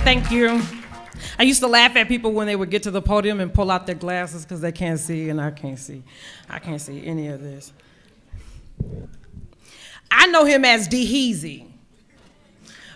Thank you. I used to laugh at people when they would get to the podium and pull out their glasses because they can't see, and I can't see. I can't see any of this. I know him as Deheezy.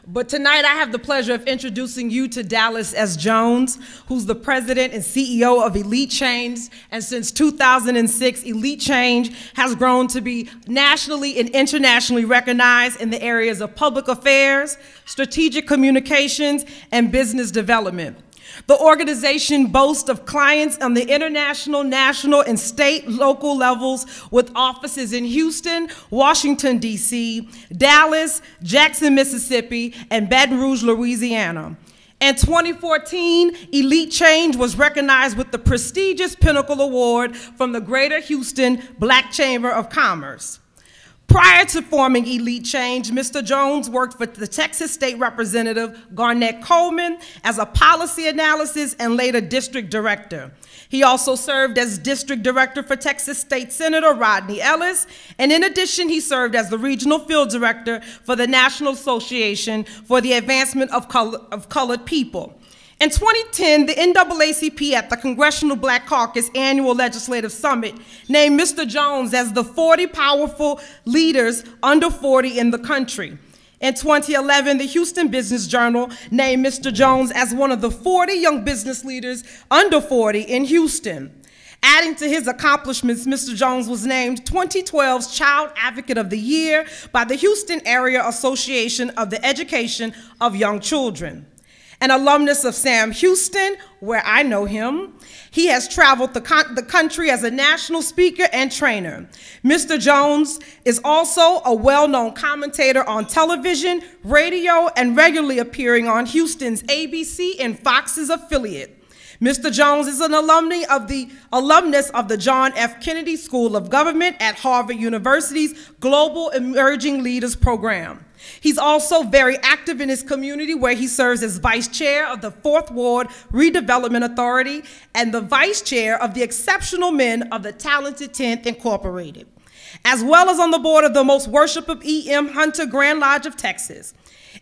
But tonight I have the pleasure of introducing you to Dallas S. Jones, who's the president and CEO of Elite Change. And since 2006, Elite Change has grown to be nationally and internationally recognized in the areas of public affairs, strategic communications, and business development. The organization boasts of clients on the international, national, and state, local levels with offices in Houston, Washington, D.C., Dallas, Jackson, Mississippi, and Baton Rouge, Louisiana. In 2014, Elite Change was recognized with the prestigious Pinnacle Award from the Greater Houston Black Chamber of Commerce. Prior to forming Elite Change, Mr. Jones worked for the Texas State Representative Garnett Coleman as a policy analysis and later district director. He also served as district director for Texas State Senator Rodney Ellis, and in addition, he served as the regional field director for the National Association for the Advancement of Colored People. In 2010, the NAACP at the Congressional Black Caucus Annual Legislative Summit named Mr. Jones as the 40 powerful leaders under 40 in the country. In 2011, the Houston Business Journal named Mr. Jones as one of the 40 young business leaders under 40 in Houston. Adding to his accomplishments, Mr. Jones was named 2012's Child Advocate of the Year by the Houston Area Association of the Education of Young Children. An alumnus of Sam Houston, where I know him, he has traveled the country as a national speaker and trainer. Mr. Jones is also a well-known commentator on television, radio, and regularly appearing on Houston's ABC and Fox's affiliate. Mr. Jones is an alumnus of the John F. Kennedy School of Government at Harvard University's Global Emerging Leaders Program. He's also very active in his community, where he serves as vice chair of the 4th Ward Redevelopment Authority and the vice chair of the Exceptional Men of the Talented 10th Incorporated, as well as on the board of the Most Worship of E.M. Hunter Grand Lodge of Texas.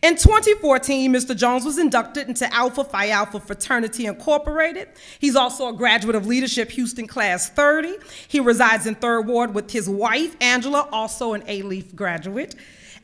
In 2014, Mr. Jones was inducted into Alpha Phi Alpha Fraternity Incorporated. He's also a graduate of Leadership Houston Class 30. He resides in 3rd Ward with his wife, Angela, also an A-Leaf graduate,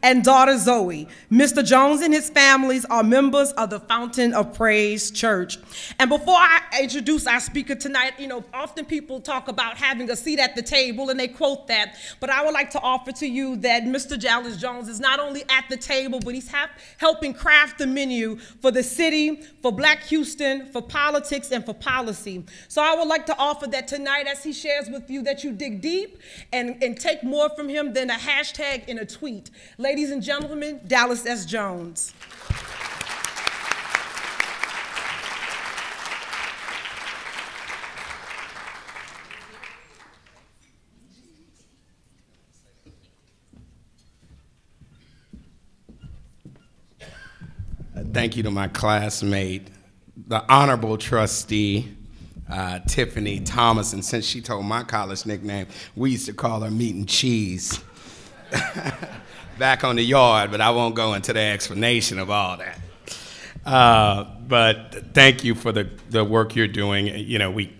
and daughter Zoe. Mr. Jones and his families are members of the Fountain of Praise Church. And before I introduce our speaker tonight, often people talk about having a seat at the table, and they quote that, but I would like to offer to you that Mr. Dallas Jones is not only at the table, but he's helping craft the menu for the city, for Black Houston, for politics, and for policy. So I would like to offer that tonight, as he shares with you, that you dig deep and take more from him than a hashtag in a tweet. Ladies and gentlemen, Dallas S. Jones. Thank you to my classmate, the honorable trustee, Tiffany Thomas, and since she told my college nickname, we used to call her Meat and Cheese. Back on the yard, but I won't go into the explanation of all that. But thank you for the work you're doing. We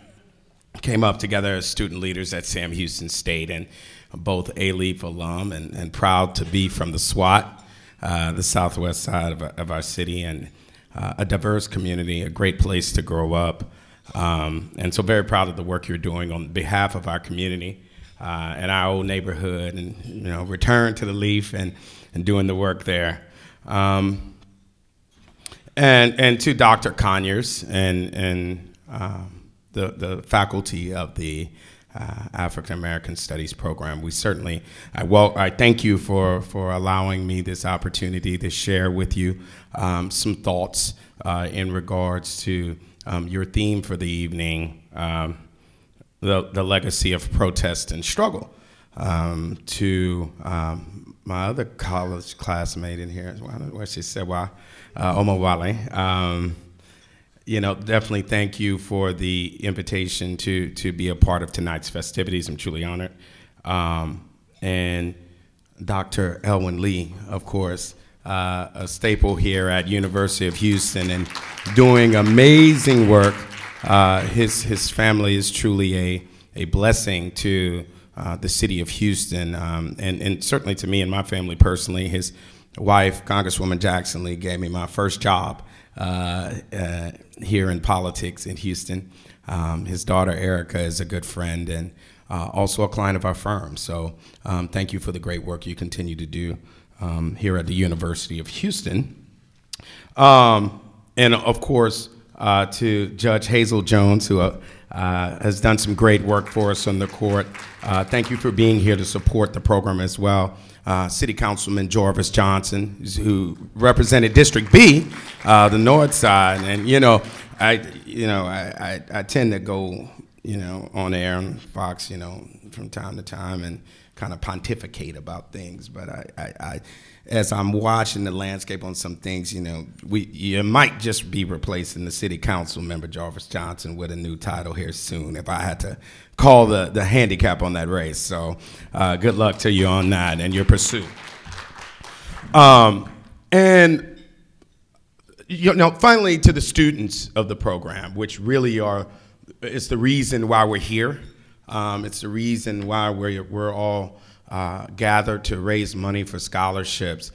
came up together as student leaders at Sam Houston State, and both A-Leaf alum, and proud to be from the SWAT, the southwest side of our city, and a diverse community, a great place to grow up. And so very proud of the work you're doing on behalf of our community. And our old neighborhood, and return to the Leaf and doing the work there, and to Dr. Conyers and the faculty of the African American Studies program. We certainly, I thank you for allowing me this opportunity to share with you some thoughts in regards to your theme for the evening. The legacy of protest and struggle. To my other college classmate in here, where she said, Omawale, definitely thank you for the invitation to be a part of tonight's festivities. I'm truly honored. And Dr. Elwyn Lee, of course, a staple here at University of Houston and doing amazing work. His family is truly a blessing to the city of Houston, and certainly to me and my family personally. His wife, Congresswoman Jackson Lee, gave me my first job here in politics in Houston. His daughter, Erica, is a good friend and also a client of our firm. So thank you for the great work you continue to do here at the University of Houston. And of course, to Judge Hazel Jones, who has done some great work for us on the court. Thank you for being here to support the program as well. City Councilman Jarvis Johnson, who represented District B, the north side, and I tend to go on air on Fox from time to time and kind of pontificate about things, but I as I'm watching the landscape on some things, you might just be replacing the city council member Jarvis Johnson with a new title here soon if I had to call the handicap on that race. So good luck to you on that and your pursuit. And finally, to the students of the program, which really it's the reason why we're here. It's the reason why we're all gathered to raise money for scholarships.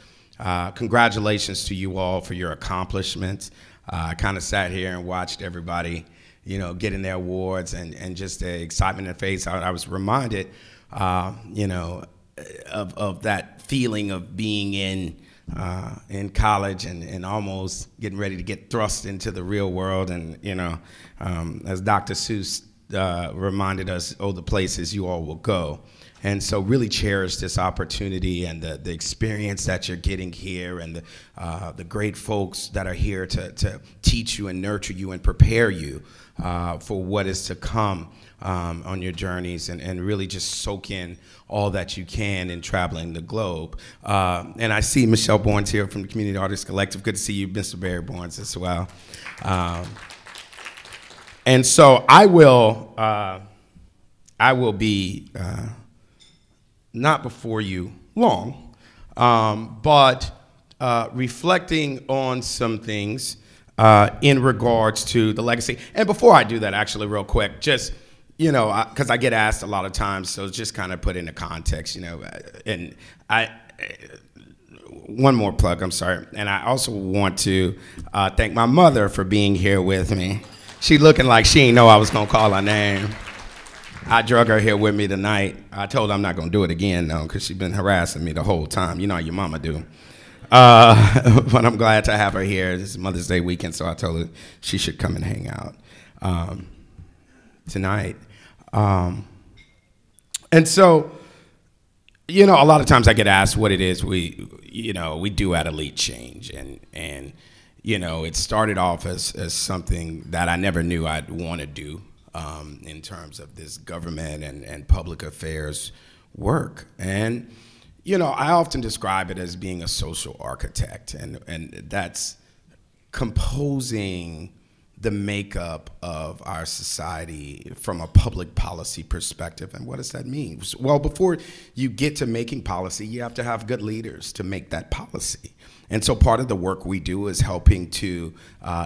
Congratulations to you all for your accomplishments. I kind of sat here and watched everybody, getting their awards and just the excitement in the face. I was reminded, of that feeling of being in college and almost getting ready to get thrust into the real world. And, as Dr. Seuss reminded us, the places you all will go. And so really cherish this opportunity and the experience that you're getting here and the great folks that are here to teach you and nurture you and prepare you for what is to come on your journeys and really just soak in all that you can in traveling the globe. And I see Michelle Barnes here from the Community Artists Collective. Good to see you, Mr. Barry Barnes, as well. And so I will be not before you long, but reflecting on some things in regards to the legacy. And before I do that, actually, real quick, just, because I get asked a lot of times, so just kind of put into context, and one more plug, I'm sorry. And I also want to thank my mother for being here with me. She looking like she didn't know I was gonna call her name. I drug her here with me tonight. I told her I'm not gonna do it again though, because she's been harassing me the whole time. You know how your mama do. But I'm glad to have her here. This is Mother's Day weekend, so I told her she should come and hang out tonight. And so, a lot of times I get asked what it is we do at Elite Change, and it started off as something that I never knew I'd want to do. In terms of this government and public affairs work. And, I often describe it as being a social architect, and that's composing the makeup of our society from a public policy perspective. And what does that mean? Well, before you get to making policy, you have to have good leaders to make that policy. And so part of the work we do is helping to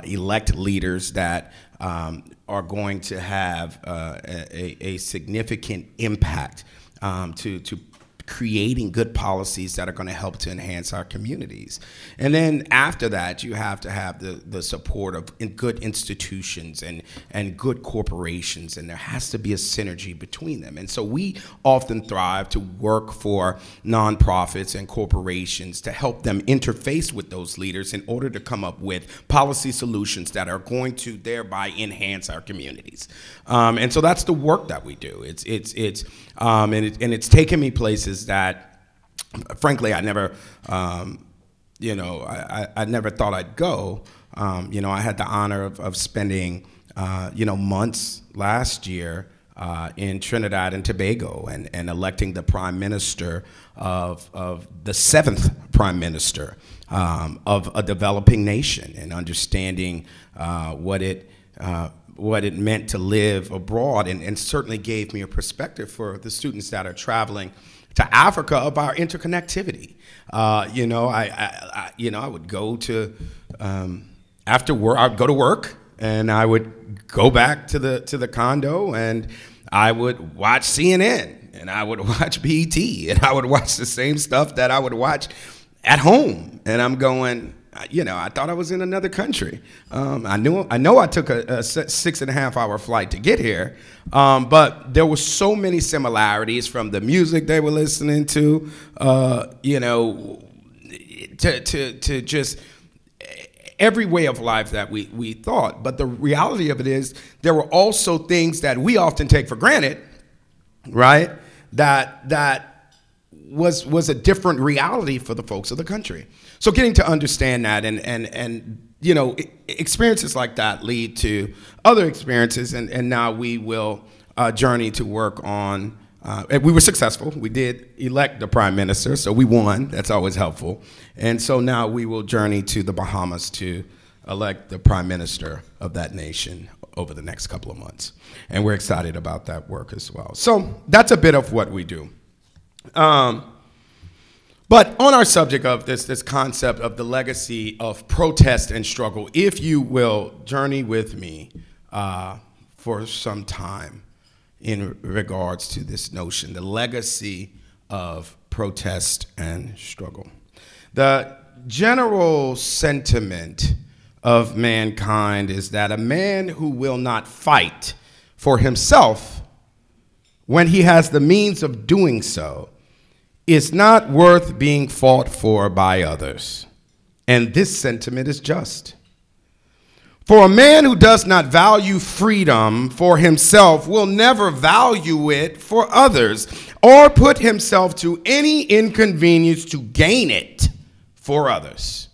elect leaders that are going to have a significant impact to creating good policies that are going to help to enhance our communities. And then after that, you have to have the support of good institutions and good corporations, and there has to be a synergy between them. And so we often thrive to work for nonprofits and corporations to help them interface with those leaders in order to come up with policy solutions that are going to thereby enhance our communities. And so that's the work that we do. It's taken me places that, frankly, I never, I never thought I'd go. I had the honor of spending, months last year in Trinidad and Tobago and electing the prime minister of the 7th prime minister of a developing nation, and understanding what it meant to live abroad, and certainly gave me a perspective for the students that are traveling to Africa of our interconnectivity. You know, I would go to after work. I'd go to work, and I would go back to the condo, and I would watch CNN, and I would watch BET, and I would watch the same stuff that I would watch at home. And I'm going, you know, I thought I was in another country. I know I took a 6.5 hour flight to get here, but there were so many similarities from the music they were listening to, you know, to just every way of life that we thought. But the reality of it is there were also things that we often take for granted, right? That was a different reality for the folks of the country. So getting to understand that and you know, experiences like that lead to other experiences, and now we will journey to work on, and we were successful. We did elect the prime minister, so we won. That's always helpful. And so now we will journey to the Bahamas to elect the prime minister of that nation over the next couple of months. And we're excited about that work as well. So that's a bit of what we do. But on our subject of this concept of the legacy of protest and struggle, if you will journey with me for some time in regards to this notion, the legacy of protest and struggle. The general sentiment of mankind is that a man who will not fight for himself when he has the means of doing so is not worth being fought for by others. And this sentiment is just. For a man who does not value freedom for himself will never value it for others, or put himself to any inconvenience to gain it for others.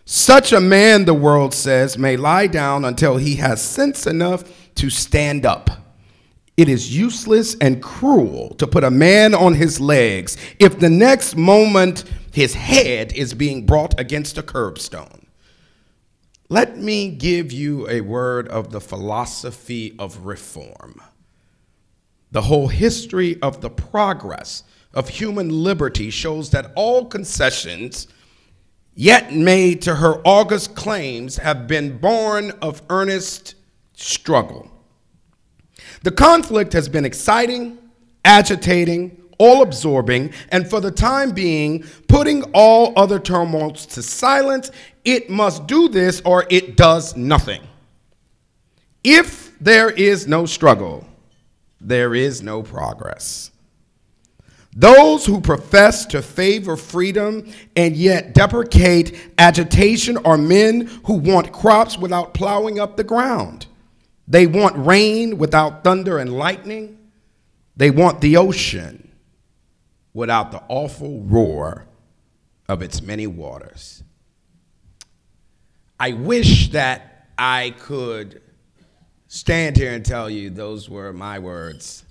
Such a man, the world says, may lie down until he has sense enough to stand up. It is useless and cruel to put a man on his legs if the next moment his head is being brought against a curbstone. Let me give you a word of the philosophy of reform. The whole history of the progress of human liberty shows that all concessions yet made to her august claims have been born of earnest struggle. The conflict has been exciting, agitating, all-absorbing, and for the time being, putting all other turmoils to silence. It must do this or it does nothing. If there is no struggle, there is no progress. Those who profess to favor freedom and yet deprecate agitation are men who want crops without plowing up the ground. They want rain without thunder and lightning. They want the ocean without the awful roar of its many waters. I wish that I could stand here and tell you those were my words,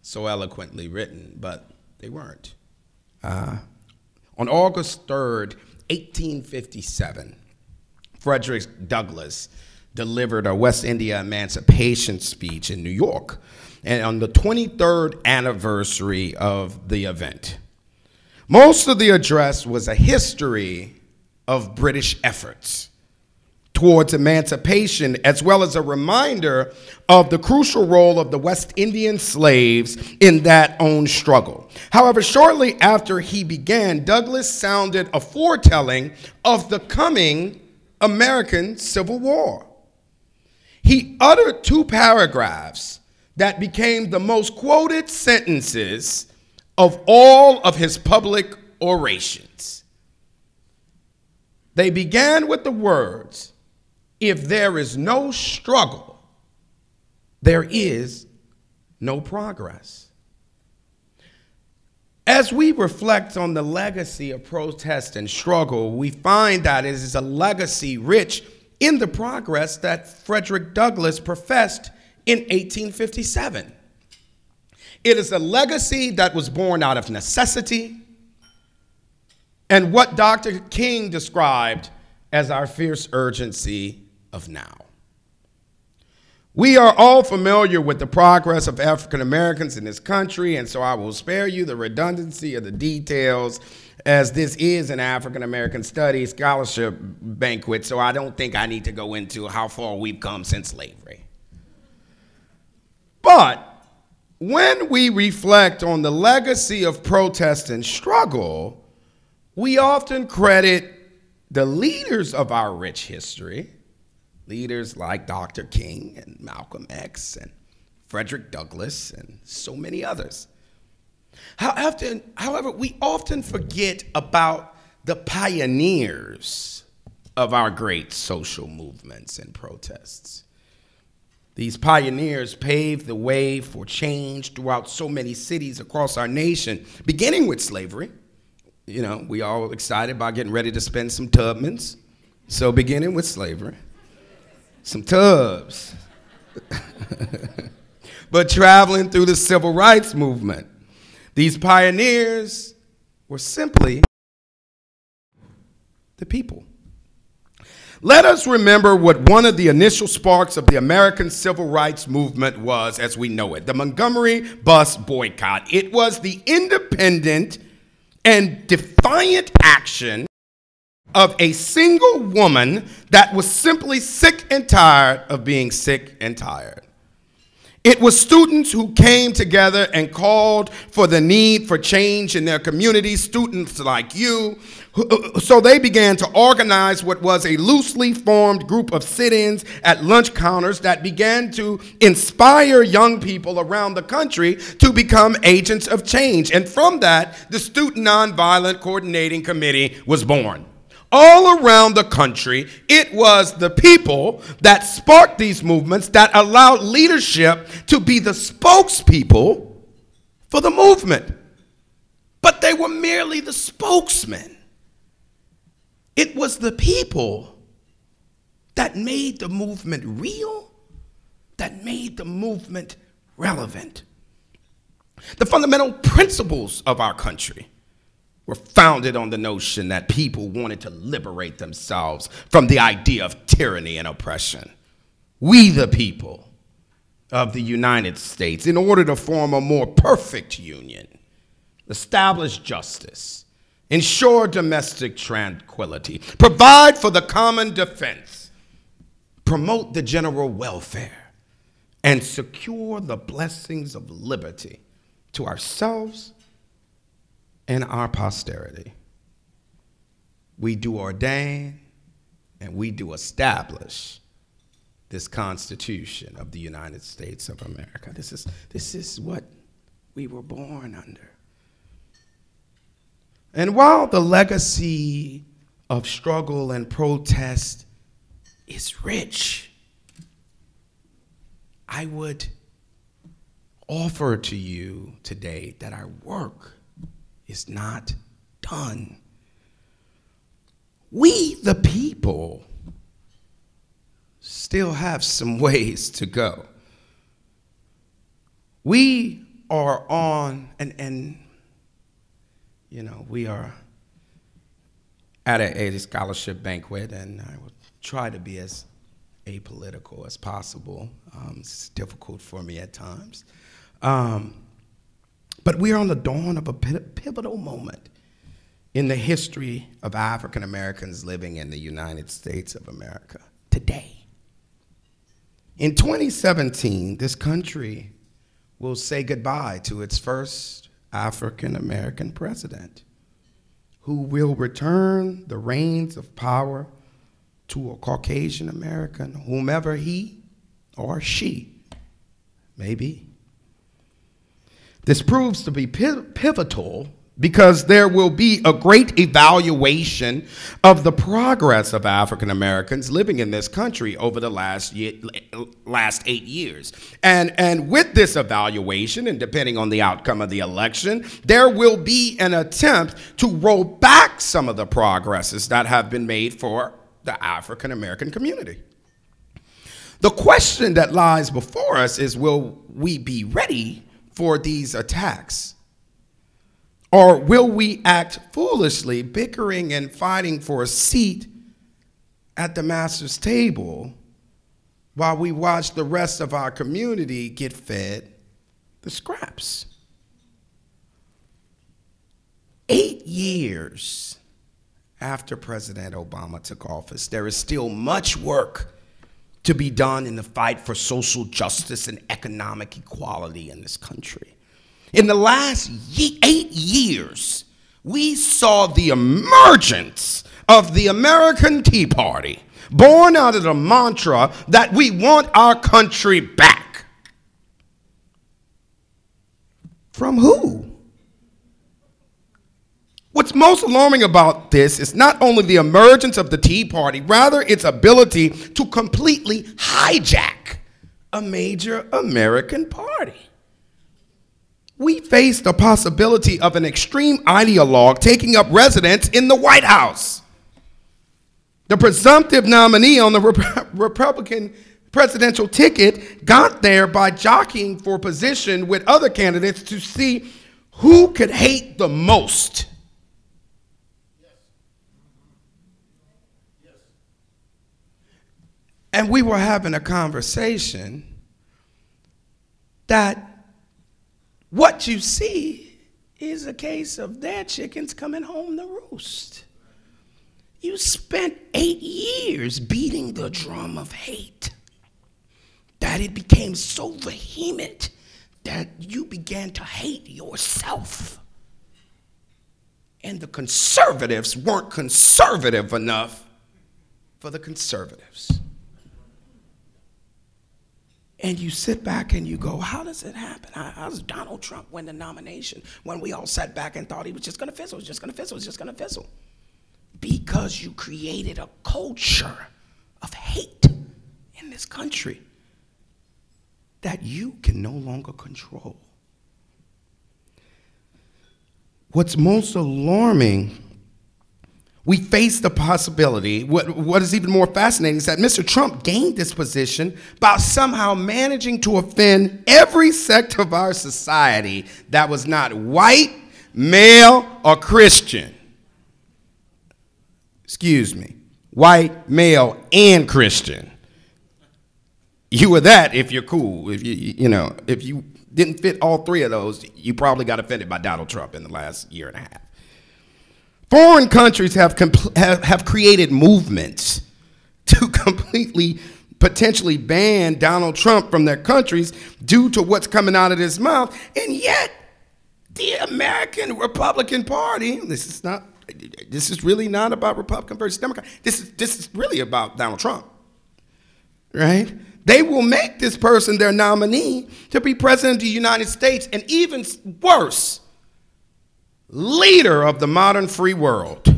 so eloquently written, but they weren't. On August 3rd, 1857, Frederick Douglass delivered a West India emancipation speech in New York, and on the 23rd anniversary of the event. Most of the address was a history of British efforts towards emancipation, as well as a reminder of the crucial role of the West Indian slaves in that own struggle. However, shortly after he began, Douglass sounded a foretelling of the coming American Civil War. He uttered 2 paragraphs that became the most quoted sentences of all of his public orations. They began with the words, "If there is no struggle, there is no progress." As we reflect on the legacy of protest and struggle, we find that it is a legacy rich in the progress that Frederick Douglass professed in 1857. It is a legacy that was born out of necessity and what Dr. King described as our fierce urgency of now. We are all familiar with the progress of African Americans in this country, and so I will spare you the redundancy of the details, as this is an African American Studies scholarship banquet, so I don't think I need to go into how far we've come since slavery. But when we reflect on the legacy of protest and struggle, we often credit the leaders of our rich history, leaders like Dr. King and Malcolm X and Frederick Douglass and so many others. However, we often forget about the pioneers of our great social movements and protests. These pioneers paved the way for change throughout so many cities across our nation, beginning with slavery. You know, we all excited about getting ready to spend some Tubmans. So beginning with slavery, some tubs. But traveling through the civil rights movement, these pioneers were simply the people. Let us remember what one of the initial sparks of the American civil rights movement was as we know it, the Montgomery bus boycott. It was the independent and defiant action of a single woman that was simply sick and tired of being sick and tired. It was students who came together and called for the need for change in their community, students like you. So they began to organize what was a loosely formed group of sit-ins at lunch counters that began to inspire young people around the country to become agents of change. And from that, the Student Nonviolent Coordinating Committee was born. All around the country, it was the people that sparked these movements that allowed leadership to be the spokespeople for the movement. But they were merely the spokesmen. It was the people that made the movement real, that made the movement relevant. The fundamental principles of our country were founded on the notion that people wanted to liberate themselves from the idea of tyranny and oppression. We, the people of the United States, in order to form a more perfect union, establish justice, ensure domestic tranquility, provide for the common defense, promote the general welfare, and secure the blessings of liberty to ourselves and our posterity. We do ordain and we do establish this Constitution of the United States of America. This is what we were born under. And while the legacy of struggle and protest is rich, I would offer to you today that our work is not done. We, the people, still have some ways to go. We are on, and you know, we are at a scholarship banquet, and I will try to be as apolitical as possible. It's difficult for me at times. But we are on the dawn of a pivotal moment in the history of African Americans living in the United States of America today. In 2017, this country will say goodbye to its first African American president, who will return the reins of power to a Caucasian American, whomever he or she may be. This proves to be pivotal because there will be a great evaluation of the progress of African Americans living in this country over the last 8 years. And with this evaluation, and depending on the outcome of the election, there will be an attempt to roll back some of the progresses that have been made for the African American community. The question that lies before us is, will we be ready for these attacks? Or will we act foolishly, bickering and fighting for a seat at the master's table while we watch the rest of our community get fed the scraps. 8 years after President Obama took office, there is still much work to be done in the fight for social justice and economic equality in this country. In the last 8 years, we saw the emergence of the American Tea Party, born out of the mantra that we want our country back. From who? What's most alarming about this is not only the emergence of the Tea Party, rather its ability to completely hijack a major American party. We face the possibility of an extreme ideologue taking up residence in the White House. The presumptive nominee on the Republican presidential ticket got there by jockeying for position with other candidates to see who could hate the most. And we were having a conversation that what you see is a case of their chickens coming home to roost. You spent 8 years beating the drum of hate, that it became so vehement that you began to hate yourself. And the conservatives weren't conservative enough for the conservatives. And you sit back and you go, how does it happen? How does Donald Trump win the nomination when we all sat back and thought he was just gonna fizzle, just gonna fizzle, just gonna fizzle? Because you created a culture of hate in this country that you can no longer control. What's most alarming, we face the possibility, what is even more fascinating is that Mr. Trump gained this position by somehow managing to offend every sector of our society that was not white, male, or Christian. Excuse me, white, male, and Christian. You were that if you're cool. If if you didn't fit all three of those, you probably got offended by Donald Trump in the last year and a half. Foreign countries have created movements to completely, potentially ban Donald Trump from their countries due to what's coming out of his mouth. And yet, the American Republican Party, this is really not about Republican versus Democrat. This is really about Donald Trump, right? They will make this person their nominee to be president of the United States, and even worse, leader of the modern free world.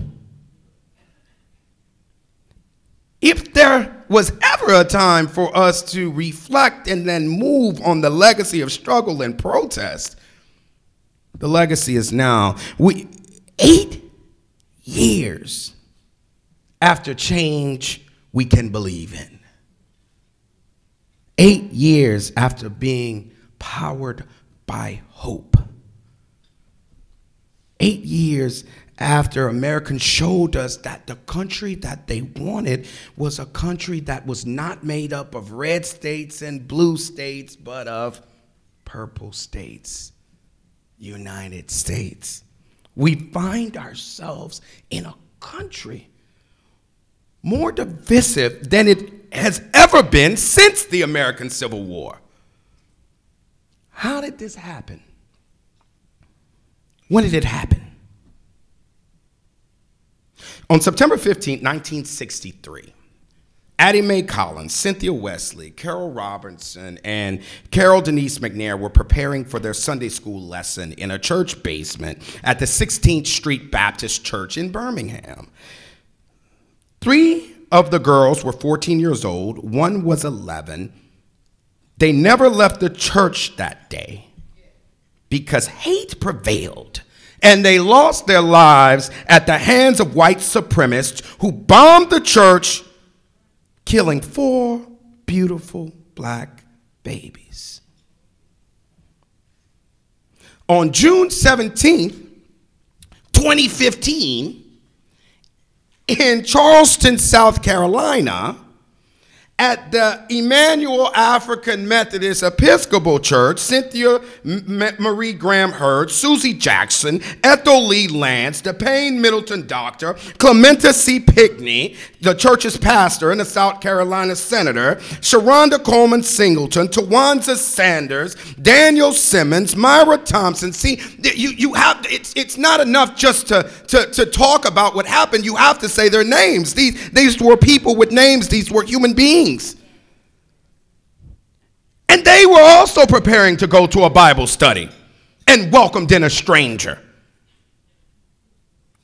If there was ever a time for us to reflect and then move on the legacy of struggle and protest, the legacy is now. 8 years after change we can believe in. 8 years after being powered by hope. 8 years after Americans showed us that the country that they wanted was a country that was not made up of red states and blue states, but of purple states, United States. We find ourselves in a country more divisive than it has ever been since the American Civil War. How did this happen? When did it happen? On September 15, 1963, Addie Mae Collins, Cynthia Wesley, Carol Robinson, and Carol Denise McNair were preparing for their Sunday school lesson in a church basement at the 16th Street Baptist Church in Birmingham. 3 of the girls were 14 years old, 1 was 11. They never left the church that day because hate prevailed, and they lost their lives at the hands of white supremacists who bombed the church, killing 4 beautiful black babies. On June 17th, 2015, in Charleston, South Carolina, At the Emmanuel African Methodist Episcopal Church, Cynthia Marie Graham Hurd, Susie Jackson, Ethel Lee Lance, DePayne Middleton Doctor, Clementa C. Pickney, the church's pastor and a South Carolina senator, Sharonda Coleman Singleton, Tawanza Sanders, Daniel Simmons, Myra Thompson. See, it's not enough just to talk about what happened. You have to say their names. These were people with names. These were human beings. And they were also preparing to go to a Bible study and welcomed in a stranger.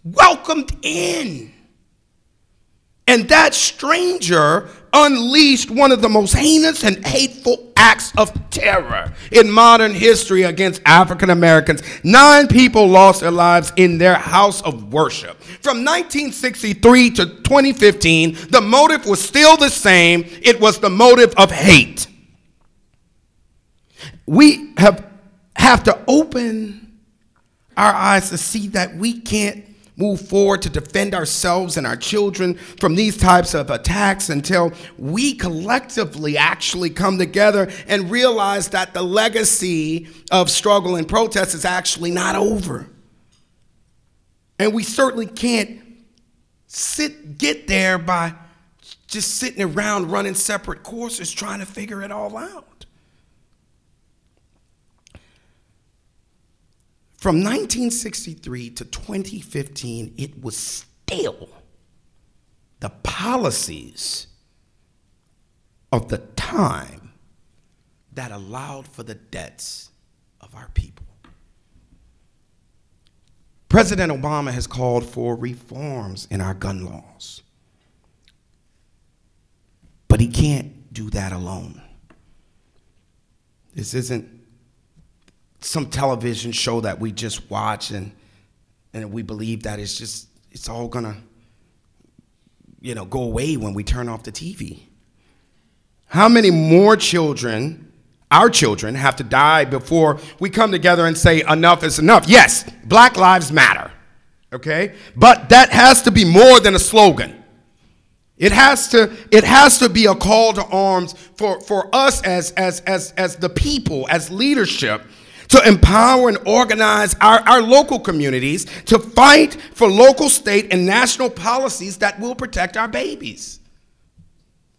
Welcomed in. And that stranger unleashed one of the most heinous and hateful acts of terror in modern history against African Americans. 9 people lost their lives in their house of worship. From 1963 to 2015, the motive was still the same. It was the motive of hate. We have to open our eyes to see that we can't move forward to defend ourselves and our children from these types of attacks until we collectively actually come together and realize that the legacy of struggle and protest is actually not over. And we certainly can't get there by just sitting around running separate courses trying to figure it all out. From 1963 to 2015, it was still the policies of the time that allowed for the deaths of our people. President Obama has called for reforms in our gun laws, but he can't do that alone. This isn't some television show that we just watch and we believe that it's all gonna, go away when we turn off the TV. How many more children, our children, have to die before we come together and say enough is enough? Yes, Black Lives Matter, okay? But that has to be more than a slogan. It has to be a call to arms for us as the people, as leadership, to empower and organize our local communities to fight for local, state, and national policies that will protect our babies.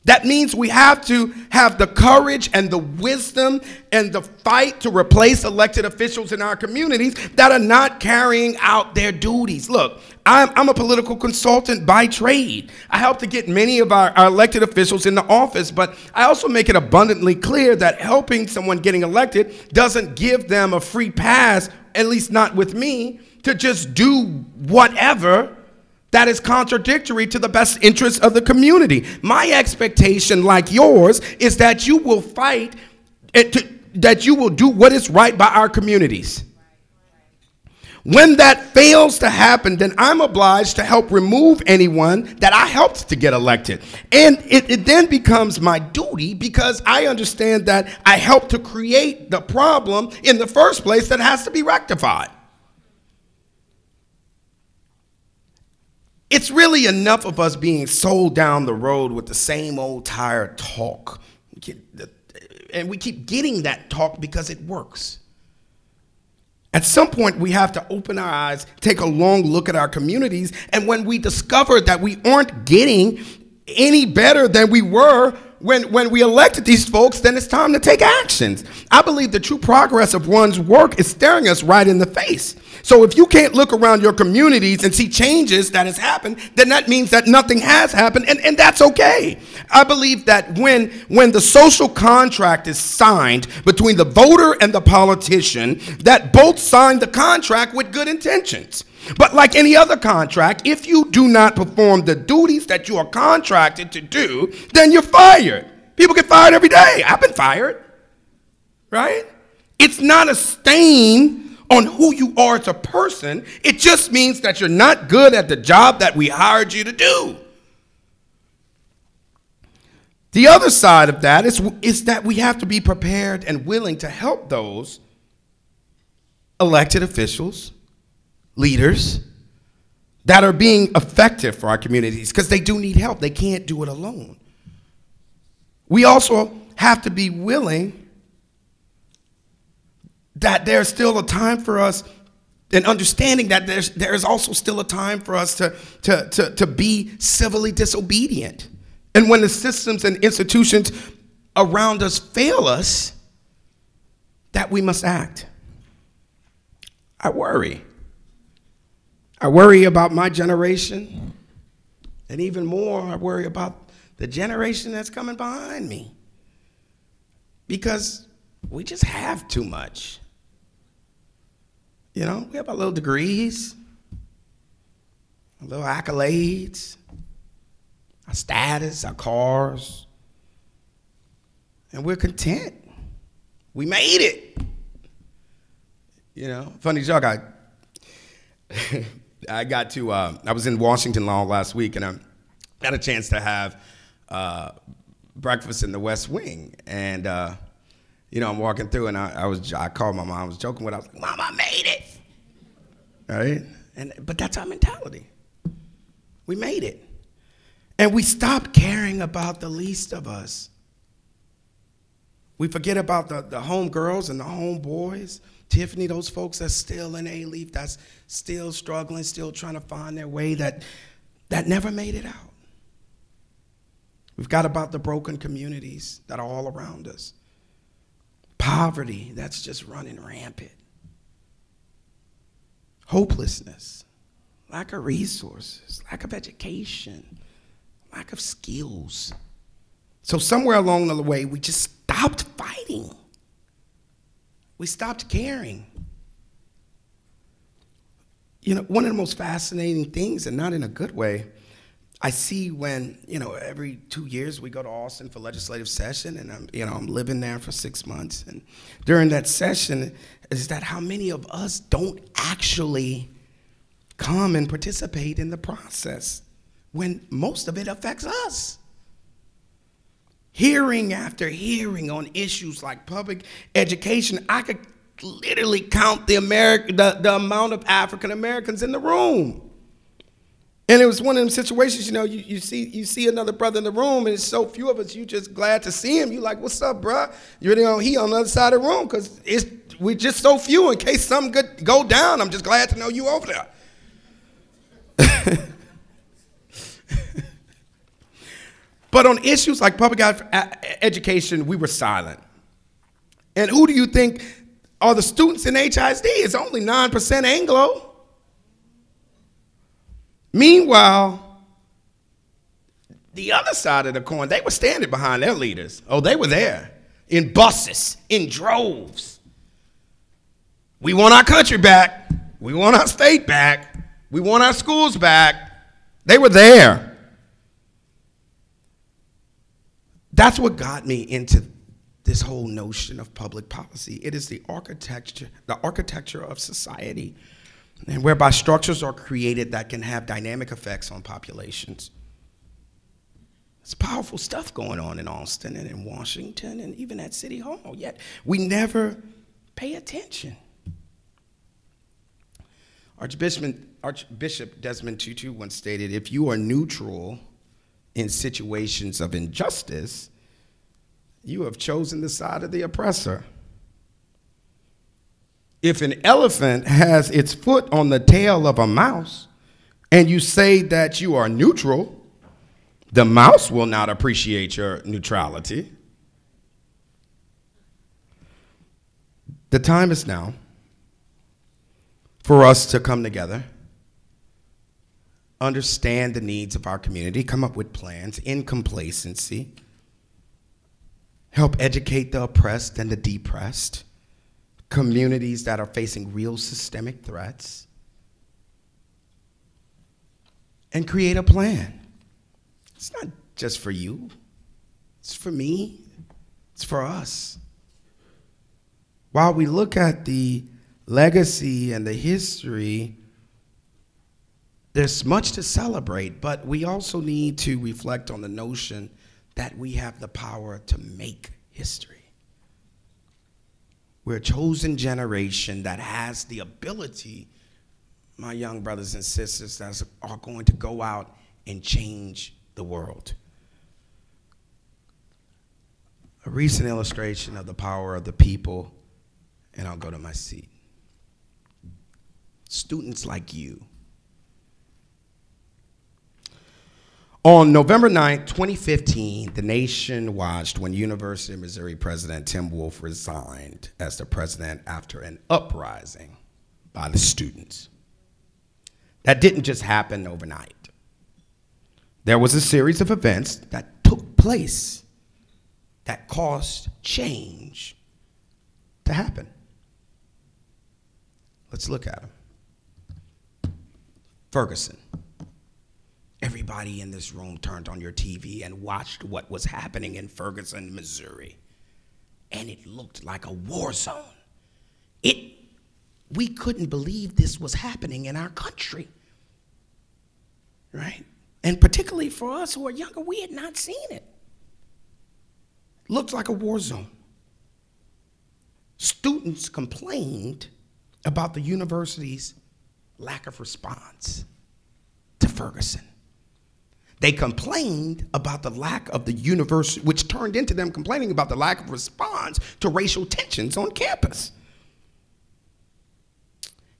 That means we have to have the courage and the wisdom and the fight to replace elected officials in our communities that are not carrying out their duties. Look, I'm a political consultant by trade. I help to get many of our elected officials into office, but I also make it abundantly clear that helping someone getting elected doesn't give them a free pass, at least not with me, to just do whatever that is contradictory to the best interests of the community. My expectation, like yours, is that you will fight, that you will do what is right by our communities. When that fails to happen, then I'm obliged to help remove anyone that I helped to get elected. And it then becomes my duty, because I understand that I helped to create the problem in the first place that has to be rectified. It's really enough of us being sold down the road with the same old tired talk. And we keep getting that talk because it works. At some point, we have to open our eyes, take a long look at our communities, and when we discover that we aren't getting any better than we were when we elected these folks, then it's time to take actions. I believe the true progress of one's work is staring us right in the face. So if you can't look around your communities and see changes that has happened, then that means that nothing has happened, and that's okay. I believe that when the social contract is signed between the voter and the politician, that both signed the contract with good intentions. But like any other contract, if you do not perform the duties that you are contracted to do, then you're fired. People get fired every day. I've been fired, right? It's not a stain on who you are as a person. It just means that you're not good at the job that we hired you to do. The other side of that is that we have to be prepared and willing to help those elected officials, leaders, that are being effective for our communities, because they do need help. They can't do it alone. We also have to be willing that there's still a time for us, and understanding that there's also still a time for us to be civilly disobedient. And when the systems and institutions around us fail us, that we must act. I worry. I worry about my generation, and even more, I worry about the generation that's coming behind me, because we just have too much. You know, we have our little degrees, our little accolades, our status, our cars, and we're content. We made it. You know, funny joke, I got to, I was in Washington last week, and I had a chance to have breakfast in the West Wing. And, you know, I'm walking through, and I called my mom. I was joking with her. I was like, Mom, I made it. Right? But that's our mentality. We made it. And we stopped caring about the least of us. We forget about the home girls and the home boys. Tiffany, those folks that's still in A-Leaf, that's still struggling, still trying to find their way, that never made it out. We've got about the broken communities that are all around us. Poverty that's just running rampant. Hopelessness, lack of resources, lack of education, lack of skills. So somewhere along the way, we just stopped fighting. We stopped caring. You know, one of the most fascinating things, and not in a good way, I see when, you know, every 2 years we go to Austin for legislative session, and I'm living there for 6 months. And during that session, is that how many of us don't actually come and participate in the process when most of it affects us? Hearing after hearing on issues like public education, I could literally count the amount of African Americans in the room. And it was one of them situations, you know, you see another brother in the room, and it's so few of us, you just glad to see him. You like, what's up, bruh? He on the other side of the room, because we're just so few. In case something could go down, I'm just glad to know you over there. But on issues like public education, we were silent. And who do you think are the students in HISD? It's only 9% Anglo. Meanwhile, the other side of the coin, they were standing behind their leaders. Oh, they were there in buses, in droves. We want our country back. We want our state back. We want our schools back. They were there. That's what got me into this whole notion of public policy. It is the architecture of society, and whereby structures are created that can have dynamic effects on populations. It's powerful stuff going on in Austin and in Washington and even at City Hall, yet we never pay attention. Archbishop Desmond Tutu once stated, if you are neutral in situations of injustice, you have chosen the side of the oppressor. If an elephant has its foot on the tail of a mouse and you say that you are neutral, the mouse will not appreciate your neutrality. The time is now for us to come together, understand the needs of our community, come up with plans in complacency, help educate the oppressed and the depressed, communities that are facing real systemic threats, and create a plan. It's not just for you, it's for me, it's for us. While we look at the legacy and the history, there's much to celebrate, but we also need to reflect on the notion that we have the power to make history. We're a chosen generation that has the ability, my young brothers and sisters, that are going to go out and change the world. a recent illustration of the power of the people, and I'll go to my seat. Students like you. On November 9th, 2015, the nation watched when University of Missouri President Tim Wolf resigned as the president after an uprising by the students. That didn't just happen overnight. There was a series of events that took place that caused change to happen. Let's look at them. Ferguson. Everybody in this room turned on your TV and watched what was happening in Ferguson, Missouri. And it looked like a war zone. We couldn't believe this was happening in our country, right? And particularly for us who are younger, we had not seen it. Looked like a war zone. Students complained about the university's lack of response to Ferguson. They complained about the lack of the university, which turned into them complaining about the lack of response to racial tensions on campus.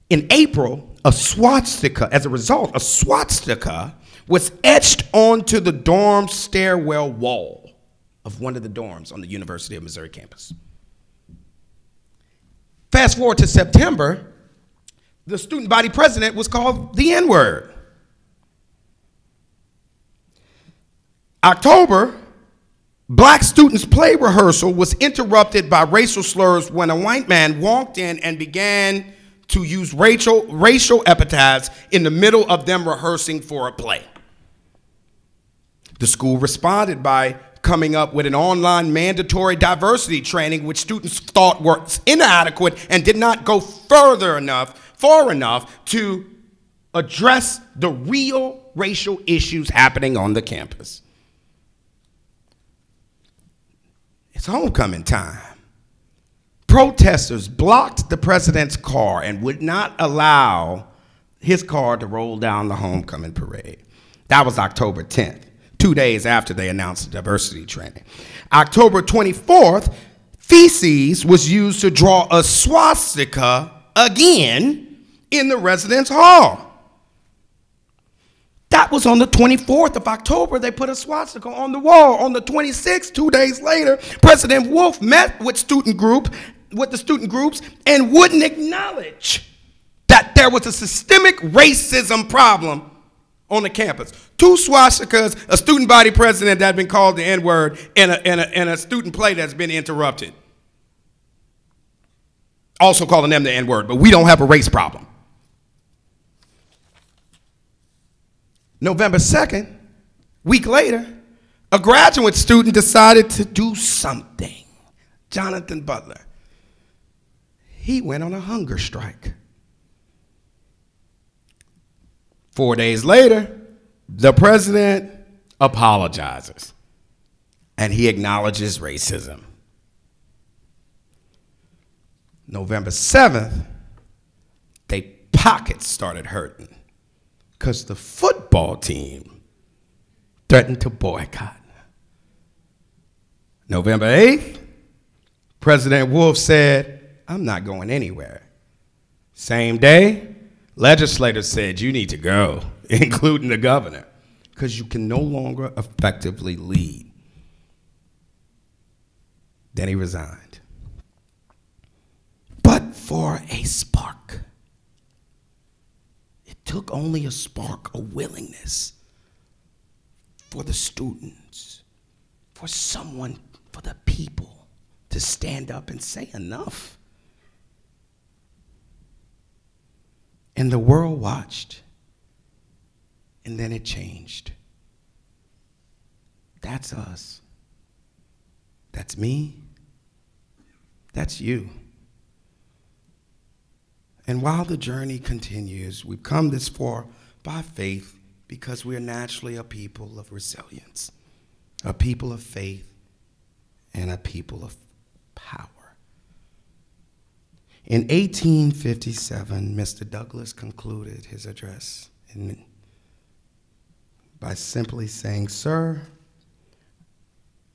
In April, a swastika was etched onto the dorm stairwell wall of one of the dorms on the University of Missouri campus. Fast forward to September, the student body president was called the N-word. October, black students' play rehearsal was interrupted by racial slurs when a white man walked in and began to use racial epithets in the middle of them rehearsing for a play. The school responded by coming up with an online mandatory diversity training which students thought was inadequate and did not go far enough to address the real racial issues happening on the campus. It's homecoming time. Protesters blocked the president's car and would not allow his car to roll down the homecoming parade. That was October 10th, 2 days after they announced the diversity training. October 24th, feces was used to draw a swastika again in the residence hall. That was on the 24th of October. They put a swastika on the wall. On the 26th, 2 days later, President Wolf met with the student groups and wouldn't acknowledge that there was a systemic racism problem on the campus. 2 swastikas, a student body president that had been called the N-word, and a student play that's been interrupted. Also calling them the N-word, but we don't have a race problem. November 2nd, week later, a graduate student decided to do something. Jonathan Butler. He went on a hunger strike. 4 days later, the president apologizes and he acknowledges racism. November 7th, their pockets started hurting because the football team threatened to boycott. November 8th, President Wolf said, "I'm not going anywhere." Same day, legislators said, "You need to go," including the governor, because you can no longer effectively lead. Then he resigned. But for a spark. It took only a spark, a willingness for the students, for someone, for the people to stand up and say enough. And the world watched, and then it changed. That's us. That's me. That's you. And while the journey continues, we've come this far by faith because we are naturally a people of resilience, a people of faith, and a people of power. In 1857, Mr. Douglas concluded his address by simply saying, "Sir,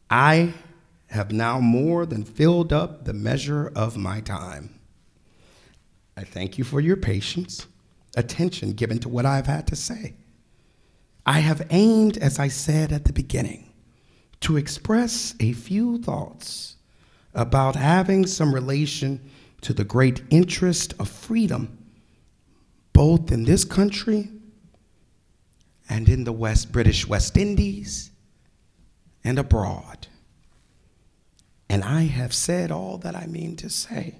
I have now more than filled up the measure of my time. I thank you for your patience, attention given to what I've had to say. I have aimed, as I said at the beginning, to express a few thoughts about having some relation to the great interest of freedom, both in this country and in the British West Indies and abroad. And I have said all that I mean to say.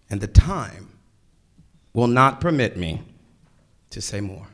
And the time will not permit me to say more.